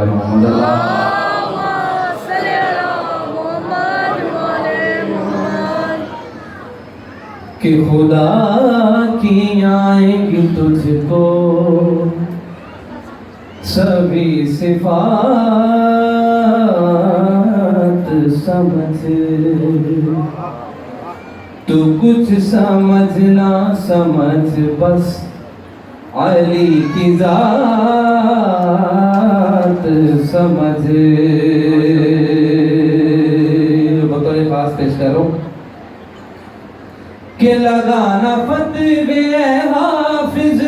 آل محمد اللہ کہ خدا کی آئیں گی تجھ کو سبھی صفات سمجھ، تو کچھ سمجھ نہ سمجھ بس علی کی ذات سمجھ۔ بطور خاص پیش کرو کہ لگانا فتوے حافظ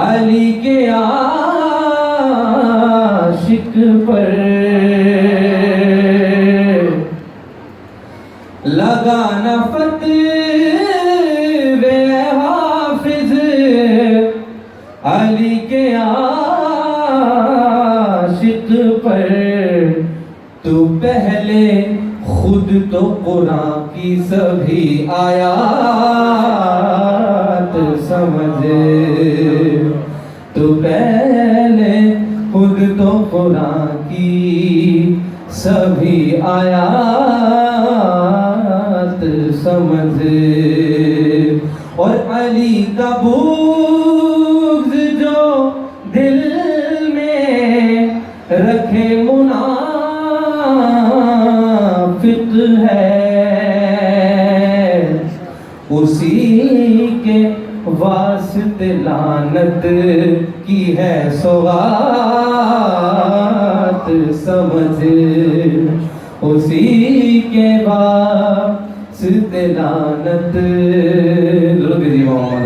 علی کے عاشق پر، لگانا فتوے حافظ علی کے عاشق پر، تو پہلے خود تو قرآن کی سبھی آیات سمجھے، تو پہلے خود تو قرآن کی سبھی آیات سمجھے، اور علی کا بغض جو دل میں رکھے منافق ہے، اسی کے واسطے لعنت کی ہے سوغات سمجھ، اسی کے واسطے لعنت۔ درود دیجیے محمد